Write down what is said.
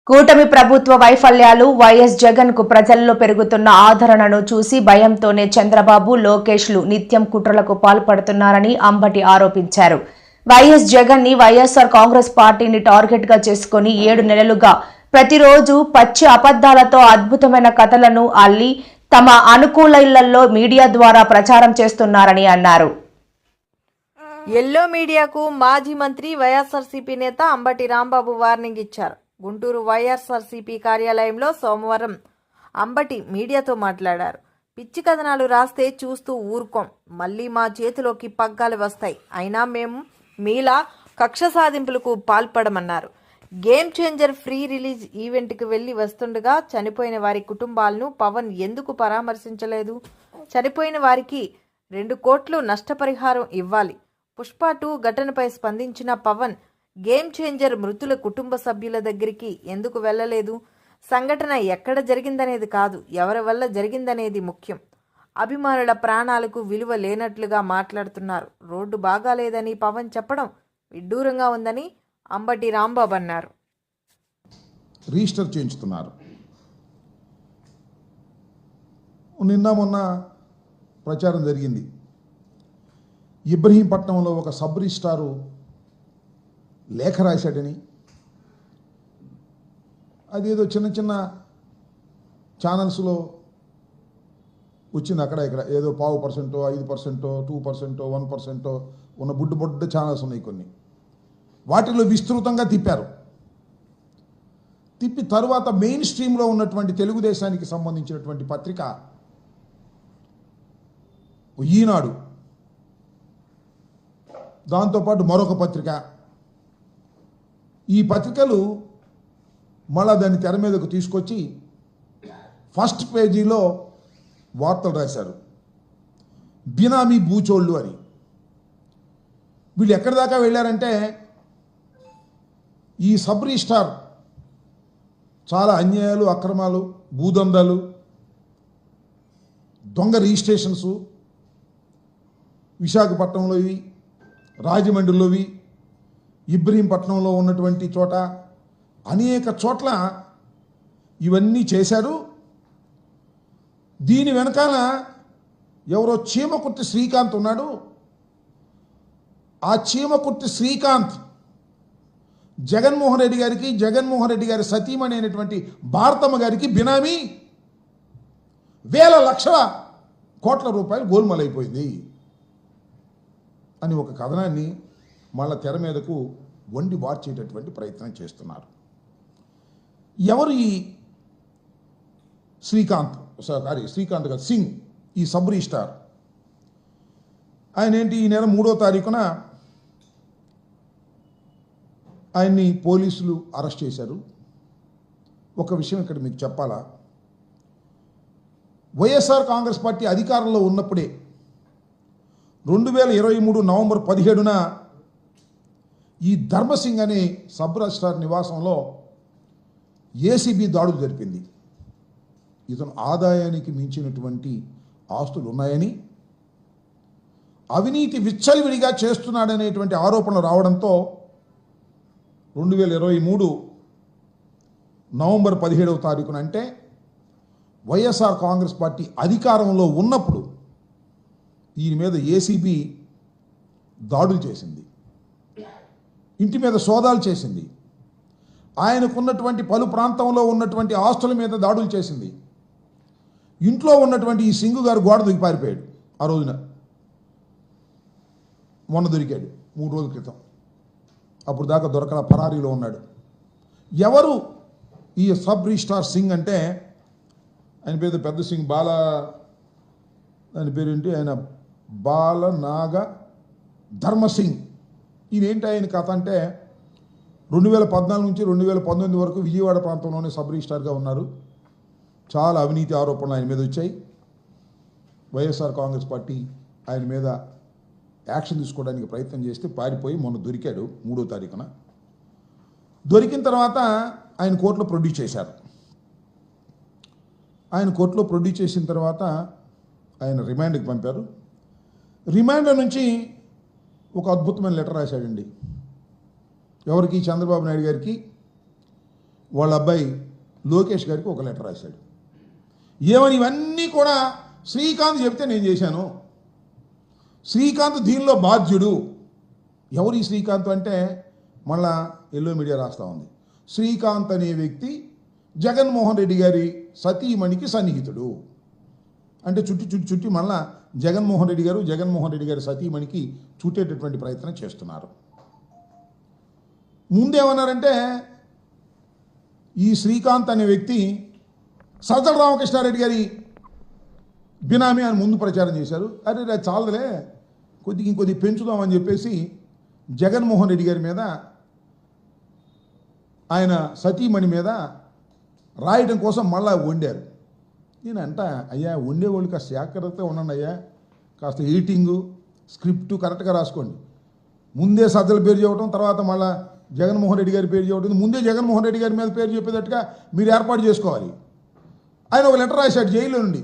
కూటమి ప్రభుత్వ వైఫల్యాలు వైఎస్ జగన్ కు ప్రజల్లో పెరుగుతున్న ఆదరణను చూసి భయంతోనే చంద్రబాబు లోకేష్లు నిత్యం కుట్రలకు పాల్పడుతున్నారని అంబటి ఆరోపించారు. వైఎస్ జగన్ ని వైఎస్ఆర్ కాంగ్రెస్ పార్టీని టార్గెట్ గా చేసుకుని 7 నెలలుగా ప్రతిరోజు పచ్చి అబద్దాలతో అద్భుతమైన కథలను అల్లి తమ అనుకూల మీడియా ద్వారా ప్రచారం చేస్తున్నారని అన్నారు. ఎల్లో మీడియాకు మాజీ మంత్రి వైఎస్ఆర్సీపీ నేత అంబటి రాంబాబు వార్నింగ్ ఇచ్చారు. గుంటూరు వైఎస్ఆర్సీపీ కార్యాలయంలో సోమవారం అంబటి మీడియాతో మాట్లాడారు. పిచ్చి కథనాలు రాస్తే చూస్తూ ఊరుకోం, మళ్ళీ మా చేతిలోకి పగ్గాలు వస్తాయి. అయినా మేము మీలా కక్ష సాధింపులకు పాల్పడమన్నారు. గేమ్ చేంజర్ ఫ్రీ రిలీజ్ ఈవెంట్కి వెళ్లి వస్తుండగా చనిపోయిన వారి కుటుంబాలను పవన్ ఎందుకు పరామర్శించలేదు? చనిపోయిన వారికి 2 కోట్లు నష్టపరిహారం ఇవ్వాలి. పుష్ప 2 ఘటనపై స్పందించిన పవన్ గేమ్ చేంజర్ మృతుల కుటుంబ సభ్యుల దగ్గరికి ఎందుకు వెళ్ళలేదు? సంఘటన ఎక్కడ జరిగిందనేది కాదు, ఎవరి వల్ల జరిగిందనేది ముఖ్యం. అభిమానుల ప్రాణాలకు విలువ లేనట్లుగా మాట్లాడుతున్నారు. రోడ్డు బాగాలేదని పవన్ చెప్పడం విడ్డూరంగా ఉందని అంబటి రాంబాబు అన్నారు. రిజిస్టర్ చేయించుతున్నారు. నిన్న మొన్న ప్రచారం జరిగింది. ఇబ్రహీంపట్నంలో ఒక సబ్ రిజిస్ట్రారు లేఖ రాశాడని, అదేదో చిన్న చిన్న ఛానల్స్లో వచ్చింది. అక్కడ ఇక్కడ ఏదో 0.5%, 5%, 2%, 1% ఉన్న బుడ్డ ఛానల్స్ ఉన్నాయి కొన్ని. వాటిలో విస్తృతంగా తిప్పారు. తిప్పి తరువాత మెయిన్ స్ట్రీమ్లో ఉన్నటువంటి తెలుగుదేశానికి సంబంధించినటువంటి పత్రిక ఈనాడు, దాంతోపాటు మరొక పత్రిక, ఈ పత్రికలు మళ్ళా దాన్ని తెర మీదకు తీసుకొచ్చి ఫస్ట్ పేజీలో వార్తలు రాశారు. బినామీ బూచోళ్ళు అని. వీళ్ళు ఎక్కడి దాకా వెళ్ళారంటే, ఈ సబ్ రిజిస్టార్ చాలా అన్యాయాలు, అక్రమాలు, భూదందాలు, దొంగ రిజిస్ట్రేషన్సు విశాఖపట్నంలోవి, రాజమండ్రిలోవి, ఇబ్రహీంపట్నంలో ఉన్నటువంటి చోట, అనేక చోట్ల ఇవన్నీ చేశారు. దీని వెనకాల ఎవరో చీమకుర్తి శ్రీకాంత్ ఉన్నాడు. ఆ చీమకుర్తి శ్రీకాంత్ జగన్మోహన్ రెడ్డి గారికి, జగన్మోహన్ రెడ్డి గారి సతీమణి అయినటువంటి భారతమ్మ గారికి బినామీ వేల లక్షల కోట్ల రూపాయలు గోల్మలైపోయింది అని ఒక కథనాన్ని మళ్ళా తెర మీదకు వండి వార్చేటటువంటి ప్రయత్నం చేస్తున్నారు. ఎవరు ఈ శ్రీకాంత్ కాదు, సింగ్, ఈ సబ్ రిజిస్టార్? ఆయన ఏంటి, ఈ నెల 3వ తారీఖున ఆయన్ని పోలీసులు అరెస్ట్ చేశారు. ఒక విషయం ఇక్కడ మీకు చెప్పాలా, వైఎస్ఆర్ కాంగ్రెస్ పార్టీ అధికారంలో ఉన్నప్పుడే 2023 నవంబర్ 17న ఈ ధర్మసింగ్ అనే సబ్ రిజిస్ట్రార్ నివాసంలో ఏసీబీ దాడులు జరిపింది. ఇతను ఆదాయానికి మించినటువంటి ఆస్తులు ఉన్నాయని, అవినీతి విచ్చలవిడిగా చేస్తున్నాడనేటువంటి ఆరోపణలు రావడంతో 2023 నవంబర్ 17వ తారీఖున, అంటే వైఎస్ఆర్ కాంగ్రెస్ పార్టీ అధికారంలో ఉన్నప్పుడు ఈయన మీద ఏసీబీ దాడులు చేసింది. ఇంటి మీద సోదాలు చేసింది. ఆయనకున్నటువంటి పలు ప్రాంతంలో ఉన్నటువంటి ఆస్తుల మీద దాడులు చేసింది. ఇంట్లో ఉన్నటువంటి ఈ సింగు గారు గోడ దూకి పారిపోయాడు. ఆ రోజున మొన్న దొరికాడు 3 రోజుల క్రితం. అప్పుడు దాకా దొరకల, పరారీలో ఉన్నాడు. ఎవరు ఈ సబ్ రిజిస్ట్రార్ సింగ్ అంటే, ఆయన పేరు పెద్ద సింగ్, ఆయన పేరేంటి, ఆయన బాలనాగ ధర్మసింగ్. ఈయనేంటి ఆయన కథ అంటే, 2014 నుంచి 2019 వరకు విజయవాడ ప్రాంతంలోనే సబ్ రిజిస్ట్రార్గా ఉన్నారు. చాలా అవినీతి ఆరోపణలు ఆయన మీద వచ్చాయి. వైఎస్ఆర్ కాంగ్రెస్ పార్టీ ఆయన మీద యాక్షన్ తీసుకోవడానికి ప్రయత్నం చేస్తే పారిపోయి మొన్న దొరికాడు 3వ తారీఖున. దొరికిన తర్వాత ఆయన కోర్టులో ప్రొడ్యూస్ చేశారు. ఆయన కోర్టులో ప్రొడ్యూస్ చేసిన తర్వాత ఆయన రిమాండ్కి పంపారు. రిమాండ్లో నుంచి ఒక అద్భుతమైన లెటర్ రాశాడండి. ఎవరికి? చంద్రబాబు నాయుడు గారికి, వాళ్ళ అబ్బాయి లోకేష్ గారికి ఒక లెటర్ రాశాడు. ఏమని ఇవన్నీ కూడా శ్రీకాంత్ చెప్తే నేను చేశాను, శ్రీకాంత్ దీనిలో బాధ్యుడు. ఎవరు ఈ శ్రీకాంత్ అంటే మళ్ళా ఎల్లో మీడియా రాస్తూ ఉంది. శ్రీకాంత్ అనే వ్యక్తి జగన్మోహన్ రెడ్డి గారి సతీమణికి సన్నిహితుడు. అంటే చుట్టి మళ్ళా జగన్మోహన్ రెడ్డి గారి సతీమణికి చుట్టేటటువంటి ప్రయత్నం చేస్తున్నారు. ముందేమన్నారంటే ఈ శ్రీకాంత్ అనే వ్యక్తి సజ్జల రామకృష్ణారెడ్డి గారి బినామీ అని ముందు ప్రచారం చేశారు. అరే అది చాలదులే, ఇంకొద్ది పెంచుదామని చెప్పేసి జగన్మోహన్ రెడ్డి గారి మీద, ఆయన సతీమణి మీద రాయడం కోసం మళ్ళా వండారు. నేను అయ్యా వండేవాళ్ళు కాస్త జాగ్రత్తగా ఉండండి అయ్యా, కాస్త ఎడిటింగు స్క్రిప్టు కరెక్ట్గా రాసుకోండి. ముందే సజ్జల పేరు చెప్పడం, తర్వాత మళ్ళీ జగన్మోహన్ రెడ్డి గారి పేరు చెప్పడం, ముందే జగన్మోహన్ రెడ్డి గారి మీద పేరు చెప్పేటట్టుగా మీరు ఏర్పాటు చేసుకోవాలి. ఆయన ఒక లెటర్ రాశాడు జైల్లో నుండి.